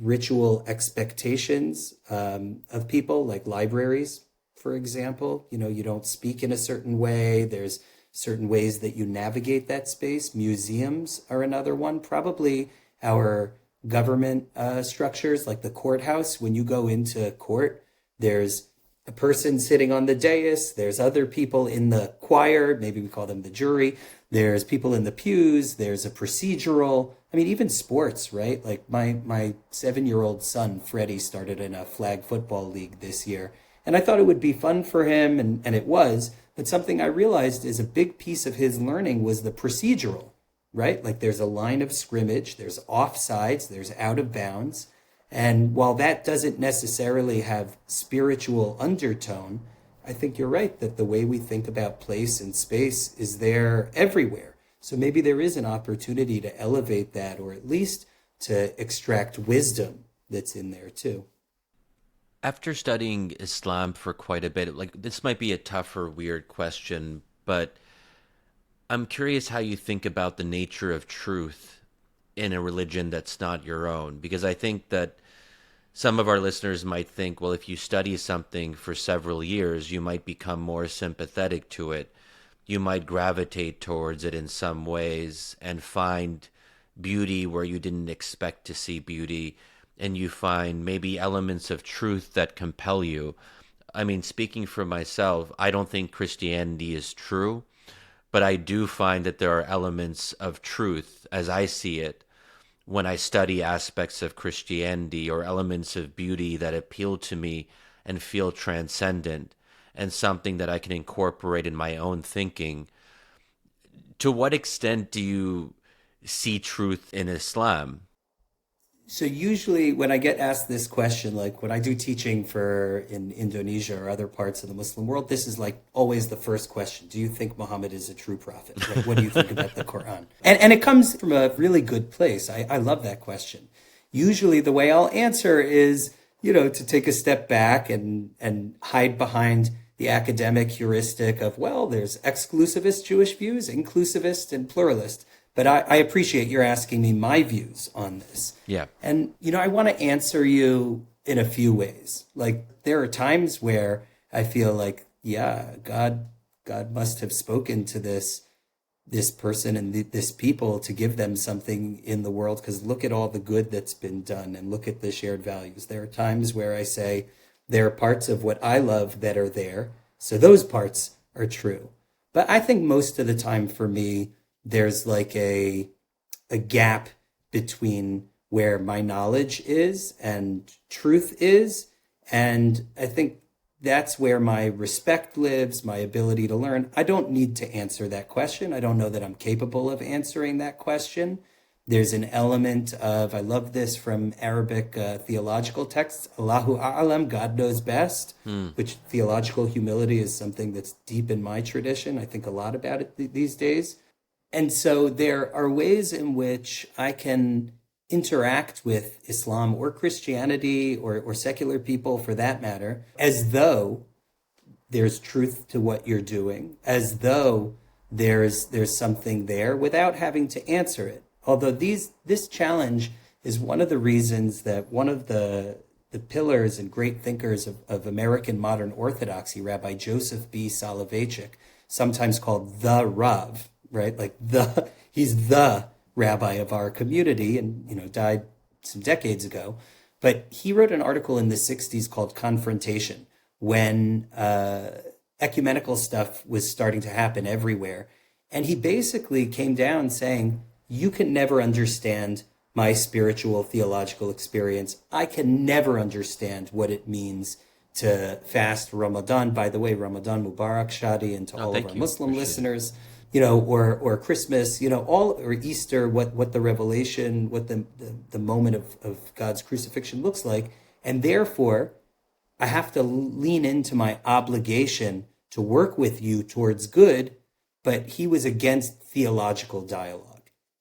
ritual expectations of people, like libraries, for example. You don't speak in a certain way. There's certain ways that you navigate that space. Museums are another one. Probably our government structures, like the courthouse. When you go into court, there's a person sitting on the dais. There's other people in the choir. Maybe we call them the jury. There's people in the pews. There's a procedural. I mean, even sports, right? Like my 7-year-old son, Freddie, started in a flag football league this year. And I thought it would be fun for him, and it was. But something I realized is a big piece of his learning was the procedural, right? Like, there's a line of scrimmage, there's offsides, there's out of bounds. And while that doesn't necessarily have spiritual undertone, I think you're right that the way we think about place and space is there everywhere. So maybe there is an opportunity to elevate that, or at least to extract wisdom that's in there too. After studying Islam for quite a bit, like, this might be a tough or weird question, but I'm curious how you think about the nature of truth in a religion that's not your own, because I think that some of our listeners might think, well, if you study something for several years, you might become more sympathetic to it. You might gravitate towards it in some ways and find beauty where you didn't expect to see beauty, and you find maybe elements of truth that compel you. I mean, speaking for myself, I don't think Christianity is true, but I do find that there are elements of truth, as I see it, when I study aspects of Christianity, or elements of beauty that appeal to me and feel transcendent, and something that I can incorporate in my own thinking. To what extent do you see truth in Islam? So usually when I get asked this question, like when I do teaching in Indonesia or other parts of the Muslim world, this is like always the first question. Do you think Muhammad is a true prophet? Like, what do you think about the Quran? And it comes from a really good place. I love that question. Usually the way I'll answer is, to take a step back and hide behind the academic heuristic of, well, there's exclusivist Jewish views, inclusivist and pluralist. But I appreciate you're asking me my views on this. Yeah. And, I want to answer you in a few ways. Like, there are times where I feel like, yeah, God must have spoken to this person and this people to give them something in the world, because look at all the good that's been done and look at the shared values. There are times where I say there are parts of what I love that are there, so those parts are true. But I think most of the time for me, there's like a gap between where my knowledge is and truth is. And I think that's where my respect lives, my ability to learn. I don't need to answer that question. I don't know that I'm capable of answering that question. There's an element of, I love this from Arabic theological texts, Allahu A'lam, God knows best, which theological humility is something that's deep in my tradition. I think a lot about it these days. And so there are ways in which I can interact with Islam or Christianity or secular people for that matter, as though there's truth to what you're doing, as though there's something there without having to answer it. Although this challenge is one of the reasons that one of the pillars and great thinkers of American modern orthodoxy, Rabbi Joseph B. Soloveitchik, sometimes called the Rav, right? Like he's the rabbi of our community, and died some decades ago. But he wrote an article in the 60s called Confrontation, when ecumenical stuff was starting to happen everywhere. And he basically came down saying, you can never understand my spiritual theological experience. I can never understand what it means to fast Ramadan. By the way, Ramadan Mubarak, Shadi, and to all of our Muslim listeners, or Christmas, or Easter, what the revelation, what the moment of God's crucifixion looks like. And therefore, I have to lean into my obligation to work with you towards good. But he was against theological dialogue.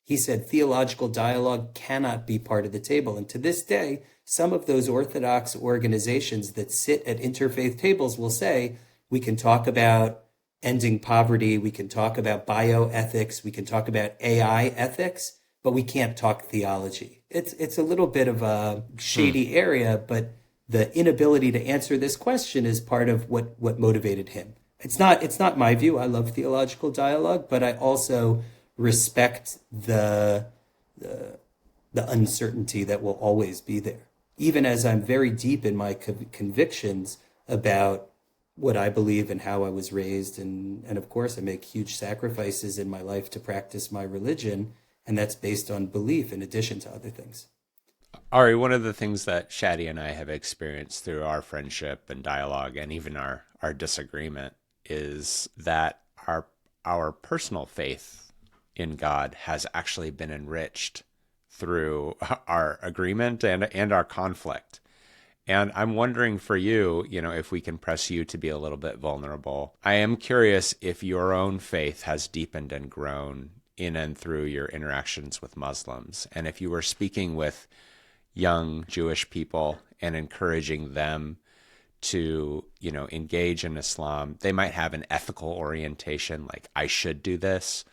He said theological dialogue cannot be part of the table. And to this day, some of those Orthodox organizations that sit at interfaith tables will say, we can talk about ending poverty, we can talk about bioethics, we can talk about AI ethics, but we can't talk theology. It's a little bit of a shady area, but the inability to answer this question is part of what motivated him. It's not my view. I love theological dialogue, but I also respect the uncertainty that will always be there, even as I'm very deep in my convictions about what I believe and how I was raised. And of course, I make huge sacrifices in my life to practice my religion, and that's based on belief in addition to other things. Ari, one of the things that Shadi and I have experienced through our friendship and dialogue and even our disagreement is that our personal faith in God has actually been enriched through our agreement and our conflict. And I'm wondering for you, if we can press you to be a little bit vulnerable. I am curious if your own faith has deepened and grown in and through your interactions with Muslims. And if you were speaking with young Jewish people and encouraging them to, engage in Islam, they might have an ethical orientation, like I should do this,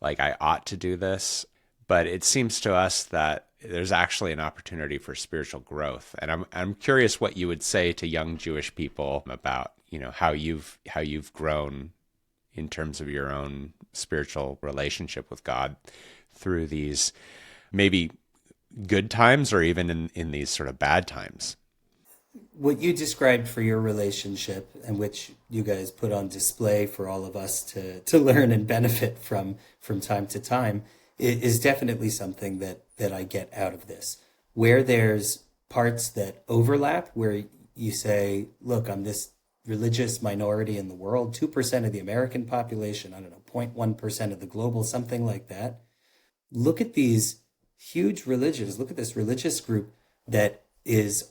like I ought to do this. But it seems to us that there's actually an opportunity for spiritual growth. And I'm curious what you would say to young Jewish people about, how you've grown in terms of your own spiritual relationship with God through these maybe good times or even in these sort of bad times. What you described for your relationship, and which you guys put on display for all of us to learn and benefit from time to time, is definitely something that I get out of this. Where there's parts that overlap, where you say, look, I'm this religious minority in the world, 2% of the American population, 0.1% of the global, something like that. Look at these huge religions. Look at this religious group that is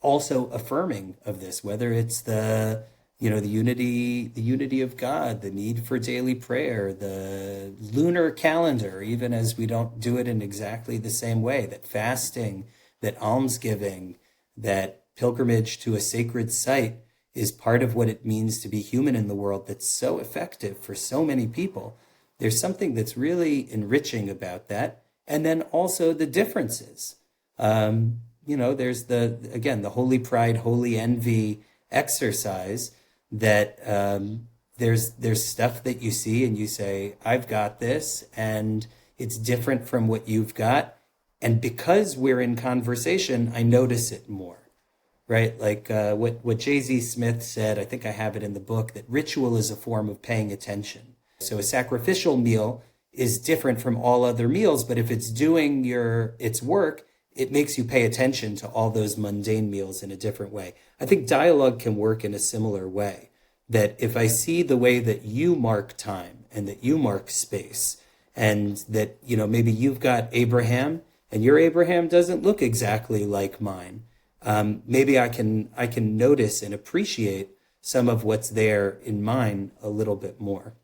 also affirming of this, whether it's the unity of God, the need for daily prayer, the lunar calendar, even as we don't do it in exactly the same way, that fasting, that almsgiving, that pilgrimage to a sacred site is part of what it means to be human in the world, that's so effective for so many people. There's something that's really enriching about that. And then also the differences. There's the holy pride, holy envy exercise that there's stuff that you see and you say, I've got this, and it's different from what you've got. And because we're in conversation, I notice it more. Right? Like what J.Z. Smith said, I think I have it in the book, that ritual is a form of paying attention. So a sacrificial meal is different from all other meals, but if it's doing its work, it makes you pay attention to all those mundane meals in a different way. I think dialogue can work in a similar way, that if I see the way that you mark time and that you mark space, and that, maybe you've got Abraham and your Abraham doesn't look exactly like mine, maybe I can notice and appreciate some of what's there in mine a little bit more.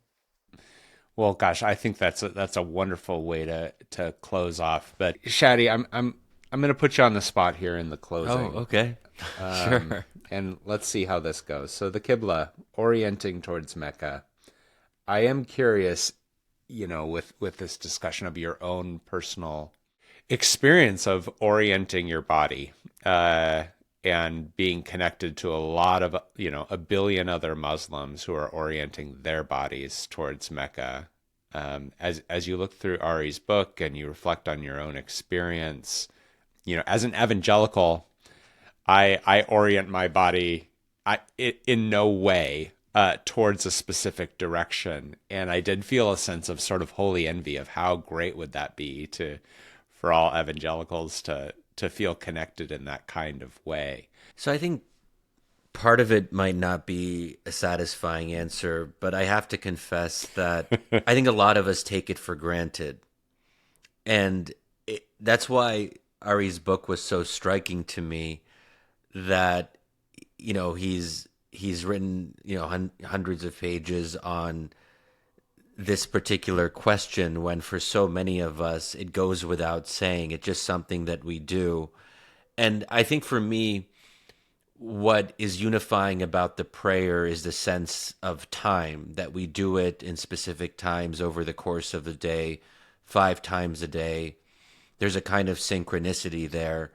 Well, gosh, I think that's a wonderful way to close off. But Shadi, I'm going to put you on the spot here in the closing. Oh, okay. Sure. And let's see how this goes. So the Qibla, orienting towards Mecca. I am curious, with this discussion of your own personal experience of orienting your body and being connected to a lot of, a billion other Muslims who are orienting their bodies towards Mecca. As you look through Ari's book and you reflect on your own experience, as an evangelical, I orient my body in no way towards a specific direction. And I did feel a sense of sort of holy envy of how great would that be for all evangelicals to feel connected in that kind of way. So I think part of it might not be a satisfying answer, but I have to confess that I think a lot of us take it for granted. And that's why Ari's book was so striking to me, that, he's written, hundreds of pages on this particular question, when for so many of us, it goes without saying. It's just something that we do. And I think for me, what is unifying about the prayer is the sense of time, that we do it in specific times over the course of the day, 5 times a day. There's a kind of synchronicity there.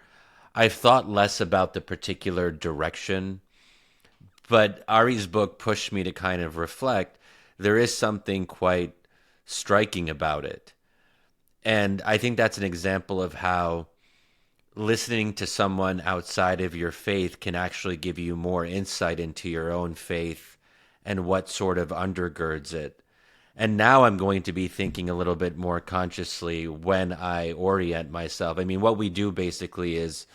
I've thought less about the particular direction, but Ari's book pushed me to kind of reflect. There is something quite striking about it. And I think that's an example of how listening to someone outside of your faith can actually give you more insight into your own faith and what sort of undergirds it. And now I'm going to be thinking a little bit more consciously when I orient myself. I mean, what we do basically is,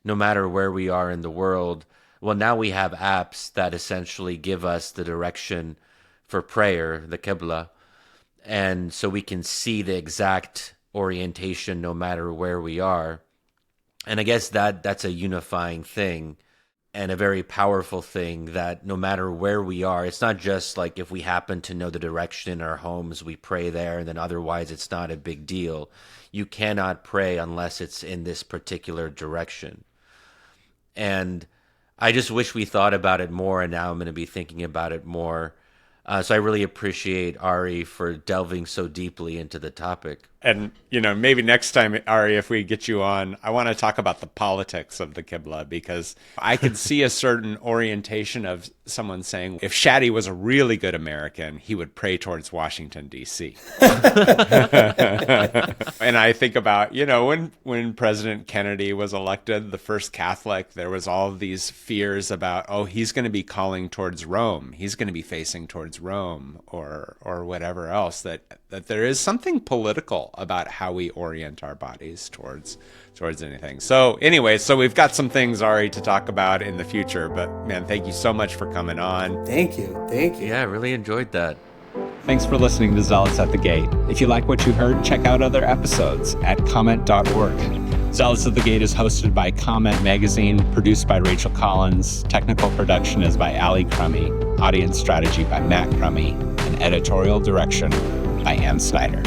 no matter where we are in the world, well, now we have apps that essentially give us the direction for prayer, the Qibla, and so we can see the exact orientation no matter where we are. And I guess that's a unifying thing and a very powerful thing, that no matter where we are, it's not just like if we happen to know the direction in our homes, we pray there, and then otherwise it's not a big deal. You cannot pray unless it's in this particular direction. And I just wish we thought about it more, and now I'm going to be thinking about it more. So I really appreciate Ari for delving so deeply into the topic. And, maybe next time, Ari, if we get you on, I want to talk about the politics of the Qibla, because I could see a certain orientation of someone saying, if Shadi was a really good American, he would pray towards Washington, D.C. And I think about, when President Kennedy was elected, the first Catholic, there was all of these fears about, he's going to be calling towards Rome. He's going to be facing towards Rome or whatever else, that there is something political about how we orient our bodies towards anything. So anyway, we've got some things, Ari, to talk about in the future, but man, thank you so much for coming on. Thank you. Yeah, I really enjoyed that. Thanks for listening to Zealots at the Gate. If you like what you heard, check out other episodes at comment.org. Zealots at the Gate is hosted by Comment Magazine, produced by Rachel Collins. Technical production is by Ali Crummy. Audience strategy by Matt Crummy. And editorial direction by Ann Snyder.